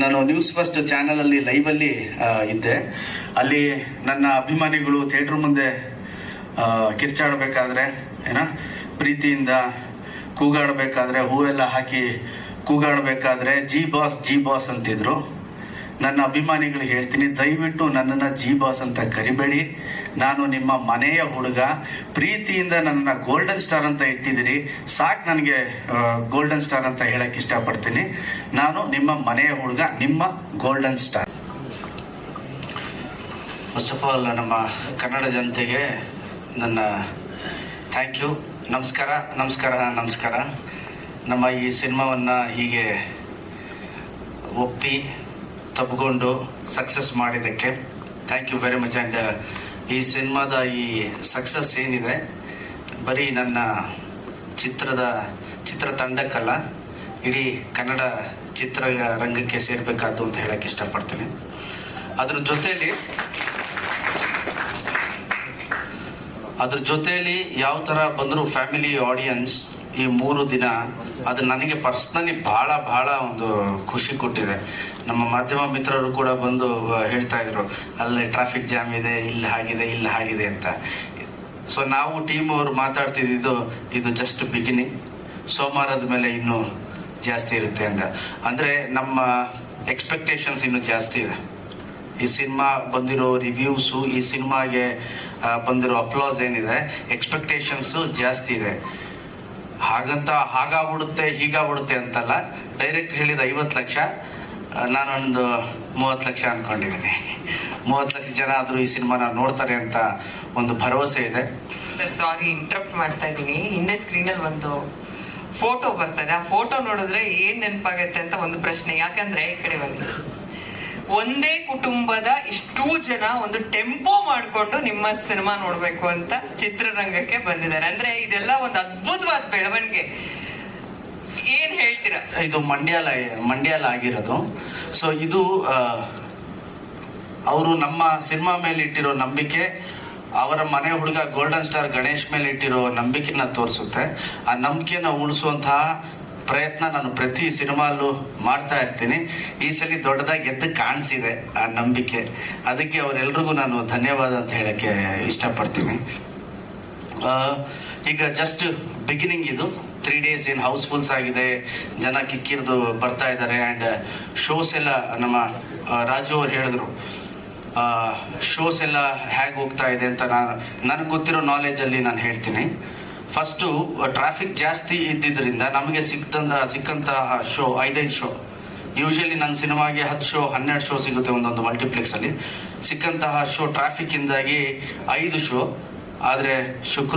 ನಾನು news first ಚಾನಲಲ್ಲಿ ಲೈವಲ್ಲಿ ಇದ್ದೆ. ಅಲ್ಲಿ ನನ್ನ ಅಭಿಮಾನಿಗಳು ಥಿಯೇಟ್ರ್ ಮುಂದೆ ಕಿರ್ಚಾಡಬೇಕಾದ್ರೆ ಪ್ರೀತಿಯಿಂದ ಕೂಗಾಡಬೇಕಾದ್ರೆ ಹೂವೆಲ್ಲ ಹಾಕಿ ಕೂಗಾಡಬೇಕಾದ್ರೆ ಜಿ ಬಾಸ್ ಅಂತಿದ್ರು. ನನ್ನ ಅಭಿಮಾನಿಗಳಿಗೆ ಹೇಳ್ತೀನಿ, ದಯವಿಟ್ಟು ನನ್ನನ್ನು ಜಿ ಬಾಸ್ ಅಂತ ಕರಿಬೇಡಿ. ನಾನು ನಿಮ್ಮ ಮನೆಯ ಹುಡುಗ. ಪ್ರೀತಿಯಿಂದ ನನ್ನನ್ನು ಗೋಲ್ಡನ್ ಸ್ಟಾರ್ ಅಂತ ಇಟ್ಟಿದ್ದೀರಿ, ಸಾಕು ನನಗೆ ಗೋಲ್ಡನ್ ಸ್ಟಾರ್ ಅಂತ ಹೇಳಕ್ಕೆ ಇಷ್ಟಪಡ್ತೀನಿ. ನಾನು ನಿಮ್ಮ ಮನೆಯ ಹುಡುಗ, ನಿಮ್ಮ golden star. First of all ನಮ್ಮ ಕನ್ನಡ ಜನತೆಗೆ ನನ್ನ ಥ್ಯಾಂಕ್ ಯು. ನಮಸ್ಕಾರ. ನಮ್ಮ ಈ ಸಿನಿಮಾವನ್ನು ಹೀಗೆ ಒಪ್ಪಿ ತಬ್ಕೊಂಡು ಸಕ್ಸಸ್ ಮಾಡಿದ್ದಕ್ಕೆ thank you very much. And ಈ ಸಿನಿಮಾದ ಈ ಸಕ್ಸಸ್ ಏನಿದೆ ಬರೀ ನನ್ನ ಚಿತ್ರತಂಡಕ್ಕಲ್ಲ, ಇಡೀ ಕನ್ನಡ ಚಿತ್ರರಂಗಕ್ಕೆ ಸೇರಬೇಕಾದ್ದು ಅಂತ ಹೇಳಕ್ಕೆ ಇಷ್ಟಪಡ್ತೀನಿ. ಅದ್ರ ಜೊತೆಯಲ್ಲಿ ಯಾವ ಥರ ಬಂದರೂ ಫ್ಯಾಮಿಲಿ ಆಡಿಯನ್ಸ್ ಈ 3 ದಿನ ಅದು ನನಗೆ ಪರ್ಸ್ನಲಿ ಬಹಳ ಒಂದು ಖುಷಿ ಕೊಟ್ಟಿದೆ. ನಮ್ಮ ಮಾಧ್ಯಮ ಮಿತ್ರರು ಕೂಡ ಬಂದು ಹೇಳ್ತಾ ಇದ್ರು, ಅಲ್ಲಿ ಟ್ರಾಫಿಕ್ ಜಾಮ್ ಇದೆ, ಇಲ್ಲಿ ಹಾಗಿದೆ ಅಂತ. ಸೊ ನಾವು ಟೀಮ್ ಅವರು ಮಾತಾಡ್ತಿದ್ದು ಇದು ಜಸ್ಟ್ ಬಿಗಿನಿಂಗ್, ಸೋಮವಾರದ ಮೇಲೆ ಇನ್ನೂ ಜಾಸ್ತಿ ಇರುತ್ತೆ ಅಂತ. ಅಂದರೆ ನಮ್ಮ ಎಕ್ಸ್ಪೆಕ್ಟೇಷನ್ಸ್ ಇನ್ನೂ ಜಾಸ್ತಿ ಇದೆ. ಈ ಸಿನಿಮಾ ಬಂದಿರೋ ರಿವ್ಯೂಸು, ಈ ಸಿನಿಮಾಗೆ ಬಂದಿರೋ ಅಪ್ಲಾಸ್ ಏನಿದೆ, ಎಕ್ಸ್ಪೆಕ್ಟೇಷನ್ಸು ಜಾಸ್ತಿ ಇದೆ. ಹೀಗಾಗ್ಬಿಡುತ್ತೆ ಅಂತಲ್ಲ. ಡೈರೆಕ್ಟ್ ಹೇಳಿದ 50 ಲಕ್ಷ, ನಾನೊಂದು 30 ಲಕ್ಷ ಅನ್ಕೊಂಡಿದ್ದೀನಿ. 30 ಲಕ್ಷ ಜನ ಆದರೂ ಈ ಸಿನಿಮಾನ ನೋಡ್ತಾರೆ ಅಂತ ಒಂದು ಭರವಸೆ ಇದೆ. ಸರ್ ಸಾರಿ ಇಂಟ್ರಪ್ಟ್ ಮಾಡ್ತಾ ಇದ್ದೀನಿ. ಹಿಂದೆ ಸ್ಕ್ರೀನಲ್ಲಿ ಒಂದು ಫೋಟೋ ಬರ್ತಾ ಇದೆ. ಆ ಫೋಟೋ ನೋಡಿದ್ರೆ ಏನ್ ನೆನಪಾಗತ್ತೆ ಅಂತ ಒಂದು ಪ್ರಶ್ನೆ. ಯಾಕಂದ್ರೆ ಈ ಕಡೆ ಬನ್ನಿ, ಒಂದೇ ಕುಟುಂಬದ ಇಷ್ಟೂ ಜನ ಒಂದು ಟೆಂಪೋ ಮಾಡ್ಕೊಂಡು ನಿಮ್ಮ ಸಿನಿಮಾ ನೋಡ್ಬೇಕು ಅಂತ ಚಿತ್ರರಂಗಕ್ಕೆ ಬಂದಿದ್ದಾರೆ. ಅಂದ್ರೆ ಇದೆಲ್ಲ ಒಂದು ಅದ್ಭುತವಾದ ಬೆಳವಣಿಗೆ. ಏನ್ ಹೇಳ್ತೀರಾ? ಇದು ಮಂಡ್ಯಾಲ ಆಗಿರೋದು. ಸೊ ಇದು ಅವರು ನಮ್ಮ ಸಿನಿಮಾ ಮೇಲೆ ಇಟ್ಟಿರೋ ನಂಬಿಕೆ, ಅವರ ಮನೆ ಹುಡುಗ ಗೋಲ್ಡನ್ ಸ್ಟಾರ್ ಗಣೇಶ್ ಮೇಲೆ ಇಟ್ಟಿರೋ ನಂಬಿಕೆನ ತೋರಿಸುತ್ತೆ. ಆ ನಂಬಿಕೆನ ಉಳಿಸುವಂತಹ ಪ್ರಯತ್ನ ನಾನು ಪ್ರತಿ ಸಿನಿಮಾಲ್ಲೂ ಮಾಡ್ತಾ ಇರ್ತೀನಿ. ಈ ಸಲ ದೊಡ್ಡದಾಗಿ ಎದ್ದು ಕಾಣಿಸಿದೆ ಆ ನಂಬಿಕೆ. ಅದಕ್ಕೆ ಅವರೆಲ್ರಿಗೂ ನಾನು ಧನ್ಯವಾದ ಅಂತ ಹೇಳಕ್ಕೆ ಇಷ್ಟಪಡ್ತೀನಿ. ಈಗ ಜಸ್ಟ್ ಬಿಗಿನಿಂಗ್ ಇದು. 3 days ಏನು ಹೌಸ್ಫುಲ್ಸ್ ಆಗಿದೆ, ಜನ ಕಿಕ್ಕಿರಿದು ಬರ್ತಾ ಇದ್ದಾರೆ. ಆ್ಯಂಡ್ ಶೋಸ್ ಎಲ್ಲ ನಮ್ಮ ರಾಜು ಅವ್ರು ಹೇಳಿದ್ರು, ಶೋಸ್ ಎಲ್ಲ ಹೇಗೆ ಹೋಗ್ತಾ ಇದೆ ಅಂತ. ನನಗೆ ಗೊತ್ತಿರೋ ನಾಲೆಜಲ್ಲಿ ನಾನು ಹೇಳ್ತೀನಿ. ಫಸ್ಟು ಟ್ರಾಫಿಕ್ ಜಾಸ್ತಿ ಇದ್ದಿದ್ದರಿಂದ ನಮಗೆ ಸಿಕ್ಕಂತಹ ಶೋ 5 ಶೋ. ಯೂಶಲಿ ನನ್ನ ಸಿನಿಮಾಗೆ 10 ಶೋ 12 ಶೋ ಸಿಗುತ್ತೆ ಒಂದೊಂದು ಮಲ್ಟಿಪ್ಲೆಕ್ಸಲ್ಲಿ. ಸಿಕ್ಕಂತಹ ಶೋ ಟ್ರಾಫಿಕ್ಕಿಂದಾಗಿ 5 ಶೋ. ಆದರೆ